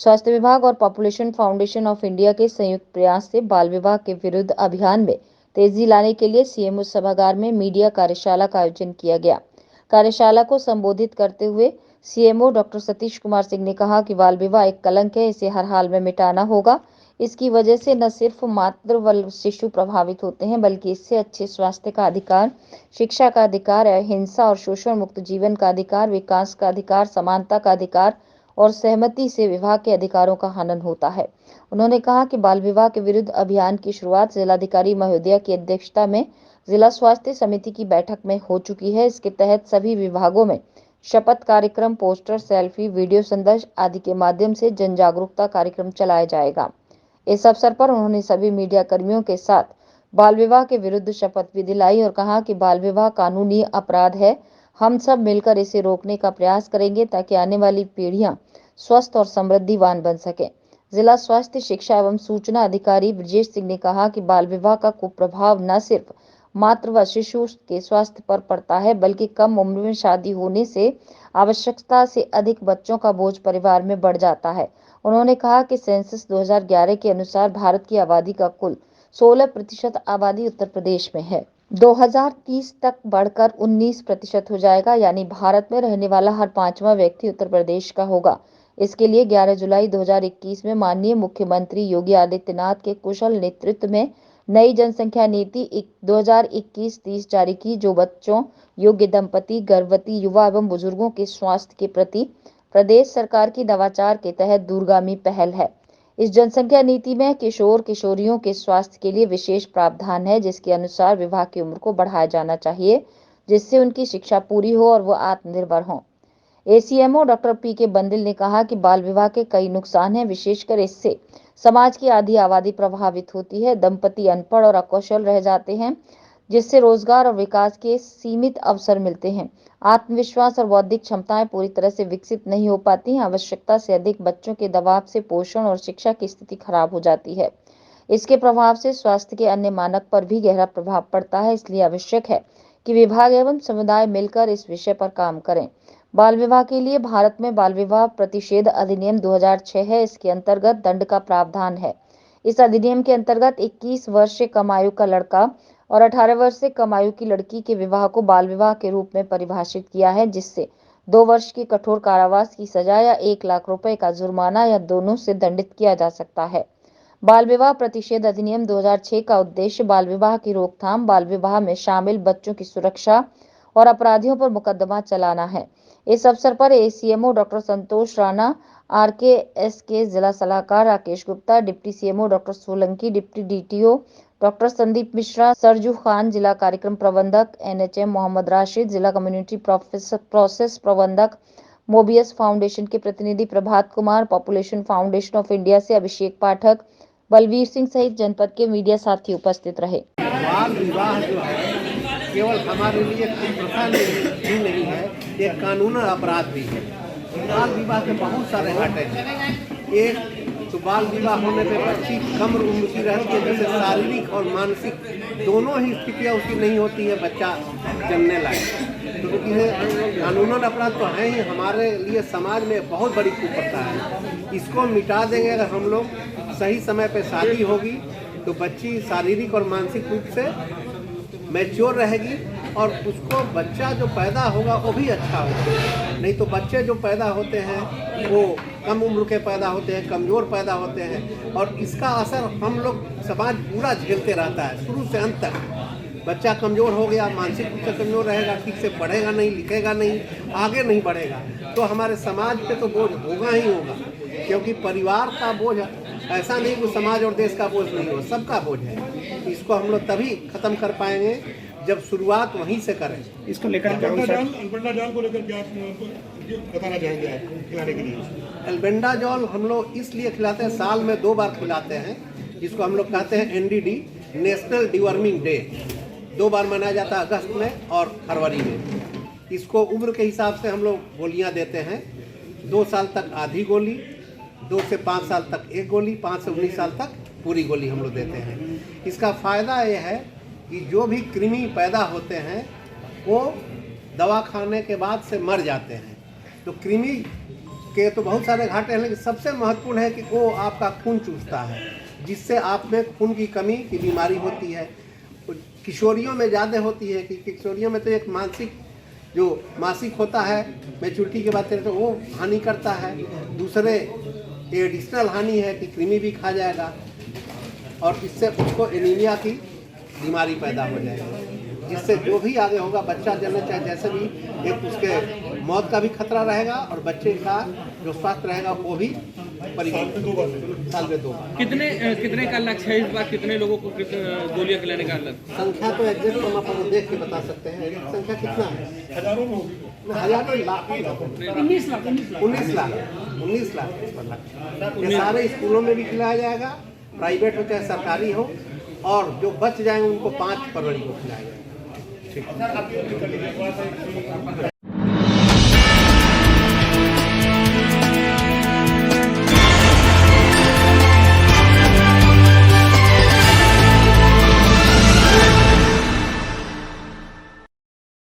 स्वास्थ्य विभाग और पॉपुलेशन फाउंडेशन ऑफ इंडिया के संयुक्त प्रयास से बाल विवाह के विरुद्ध अभियान में तेजी लाने के लिए सीएमओ सभागार में मीडिया कार्यशाला का आयोजन किया गया। कार्यशाला को संबोधित करते हुए सीएमओ डॉक्टर सतीश कुमार सिंह ने कहा कि बाल विवाह एक कलंक है, इसे हर हाल में मिटाना होगा। इसकी वजह से न सिर्फ मातृ व शिशु प्रभावित होते हैं, बल्कि इससे अच्छे स्वास्थ्य का अधिकार, शिक्षा का अधिकार, हिंसा और शोषण मुक्त जीवन का अधिकार, विकास का अधिकार, समानता का अधिकार और सहमति से विवाह के अधिकारों का हनन होता है। उन्होंने कहा कि बाल विवाह के विरुद्ध अभियान की शुरुआत जिलाधिकारी महोदया की अध्यक्षता में जिला स्वास्थ्य समिति की बैठक में हो चुकी है। इसके तहत सभी विभागों में शपथ कार्यक्रम, पोस्टर, सेल्फी, वीडियो संदेश आदि के माध्यम से जन जागरूकता कार्यक्रम चलाया जाएगा। इस अवसर पर उन्होंने सभी मीडिया कर्मियों के साथ बाल विवाह के विरुद्ध शपथ भी दिलाई और कहा कि बाल विवाह कानूनी अपराध है। हम सब मिलकर इसे रोकने का प्रयास करेंगे ताकि आने वाली पीढ़ियां स्वस्थ और समृद्धिवान बन सके। जिला स्वास्थ्य शिक्षा एवं सूचना अधिकारी ब्रजेश सिंह ने कहा कि बाल विवाह का कुप्रभाव न सिर्फ मातृ व शिशु के स्वास्थ्य पर पड़ता है, बल्कि कम उम्र में शादी होने से आवश्यकता से अधिक बच्चों का बोझ परिवार में बढ़ जाता है। उन्होंने कहा कि सेंसस 2011 के अनुसार भारत की आबादी का कुल 16% आबादी उत्तर प्रदेश में है। 2030 तक बढ़कर 19% हो जाएगा, यानी भारत में रहने वाला हर 5वां व्यक्ति उत्तर प्रदेश का होगा। इसके लिए 11 जुलाई 2021 में माननीय मुख्यमंत्री योगी आदित्यनाथ के कुशल नेतृत्व में नई जनसंख्या नीति 2021-30 जारी की, जो बच्चों, योग्य दंपति, गर्भवती, युवा एवं बुजुर्गों के स्वास्थ्य के प्रति प्रदेश सरकार की नवाचार के तहत दूरगामी पहल है। इस जनसंख्या नीति में किशोर किशोरियों के स्वास्थ्य के लिए विशेष प्रावधान है, जिसके अनुसार विवाह की उम्र को बढ़ाया जाना चाहिए, जिससे उनकी शिक्षा पूरी हो और वो आत्मनिर्भर हों। ACMO doctor PK. बंदिल ने कहा कि बाल विवाह के कई नुकसान हैं, विशेषकर इससे समाज की आधी आबादी प्रभावित होती है। दंपति अनपढ़ और अकुशल रह जाते हैं, जिससे रोजगार और विकास के सीमित अवसर मिलते हैं। आत्मविश्वास और बौद्धिक क्षमताएं पूरी तरह से विकसित नहीं हो पाती हैं। आवश्यकता से अधिक बच्चों के दबाव से पोषण और शिक्षा की स्थिति खराब हो जाती है। इसके प्रभाव से स्वास्थ्य के अन्य मानक पर भी गहरा प्रभाव पड़ता है। इसलिए आवश्यक है कि विभाग एवं समुदाय मिलकर इस विषय पर काम करें। बाल विवाह के लिए भारत में बाल विवाह प्रतिषेध अधिनियम 2006 है। इसके अंतर्गत दंड का प्रावधान है। इस अधिनियम के अंतर्गत 21 वर्ष से कम आयु का लड़का और 18 वर्ष से कम आयु की लड़की के विवाह को बाल विवाह के रूप में परिभाषित किया है, जिससे 2 वर्ष की कठोर कारावास की सजा या 1 लाख रुपए का जुर्माना या दोनों से दंडित किया जा सकता है। बाल विवाह प्रतिषेध अधिनियम 2006 का उद्देश्य बाल विवाह की रोकथाम, बाल विवाह में शामिल बच्चों की सुरक्षा और अपराधियों पर मुकदमा चलाना है। इस अवसर पर ACMO doctor Santosh Rana, RKS के जिला सलाहकार Rakesh Gupta, deputy CMO doctor Solanki, deputy DTO doctor Sandeep Mishra, Sarju Khan, जिला कार्यक्रम प्रबंधक एनएचएम मोहम्मद राशिद, जिला कम्युनिटी प्रोसेस प्रबंधक मोबियस फाउंडेशन के प्रतिनिधि Prabhat Kumar, population foundation of India से अभिषेक पाठक, बलवीर सिंह सहित जनपद के मीडिया साथी उपस्थित रहे। बाल विवाह जो है केवल हमारे लिए प्रथा ही नहीं है, ये कानूनी अपराध भी है। बाल विवाह के बहुत सारे घाटे हैं। एक तो बाल विवाह होने पे बच्ची कम उम्र की रहती है, जैसे शारीरिक और मानसिक दोनों ही स्थितियाँ उसकी नहीं होती है, बच्चा जन्मने लायक। तो ये कानूनन अपराध तो है ही, हमारे लिए समाज में बहुत बड़ी कुप्रथा है। इसको मिटा देंगे अगर हम लोग, सही समय पे शादी होगी तो बच्ची शारीरिक और मानसिक रूप से मैच्योर रहेगी और उसको बच्चा जो पैदा होगा वो भी अच्छा होगा। नहीं तो बच्चे जो पैदा होते हैं वो कम उम्र के पैदा होते हैं, कमज़ोर पैदा होते हैं और इसका असर हम लोग समाज पूरा झेलते रहता है शुरू से अंत तक। बच्चा कमज़ोर हो गया, मानसिक रूप से कमज़ोर रहेगा, ठीक से पढ़ेगा नहीं, लिखेगा नहीं, आगे नहीं बढ़ेगा, तो हमारे समाज पे तो बोझ होगा ही होगा। क्योंकि परिवार का बोझ ऐसा नहीं कि समाज और देश का बोझ नहीं हो, सबका बोझ है। इसको हम लोग तभी खत्म कर पाएंगे जब शुरुआत वहीं से करें। इसको लेकर एल्बेंडाजॉल को लेकर क्या बताना चाहेंगे आप खिलाने के लिए? एल्बेंडाजॉल हम लोग इसलिए खिलाते हैं, साल में 2 बार खिलाते हैं, जिसको हम लोग कहते हैं NDD, नेशनल डिवर्मिंग डे। 2 बार मनाया जाता है, अगस्त में और फरवरी में। इसको उम्र के हिसाब से हम लोग गोलियां देते हैं। 2 साल तक आधी गोली, 2 से 5 साल तक 1 गोली, 5 से 19 साल तक पूरी गोली हम लोग देते हैं। इसका फ़ायदा यह है कि जो भी कृमि पैदा होते हैं वो दवा खाने के बाद से मर जाते हैं। तो कृमि के तो बहुत सारे घाटे हैं, लेकिन सबसे महत्वपूर्ण है कि वो आपका खून चूसता है, जिससे आप में खून की कमी की बीमारी होती है। किशोरियों में ज़्यादा होती है कि किशोरियों में तो एक मासिक होता है मैच्योरिटी के बाद तो वो हानि करता है। दूसरे एडिशनल हानि है कि कृमि भी खा जाएगा और इससे उसको एनीमिया की बीमारी पैदा हो जाएगी, जिससे जो भी आगे होगा बच्चा जन्म चाहे जैसे भी एक उसके मौत का भी खतरा रहेगा और बच्चे का जो स्वास्थ्य रहेगा वो भी साल में 2 बार। कितने का लक्ष्य है इस बार? कितने लोगों को गोलियां खिलाने का लक्ष्य? संख्या तो एग्जैक्ट हम आपको देख के बता सकते हैं। संख्या कितना है? हजारों में होगी, हजारों लाख 19 लाख ये सारे स्कूलों में भी खिलाया जाएगा, प्राइवेट हो चाहे सरकारी हो, और जो बच जाएंगे उनको 5 फरवरी को खिलाया जाएगा। ठीक है।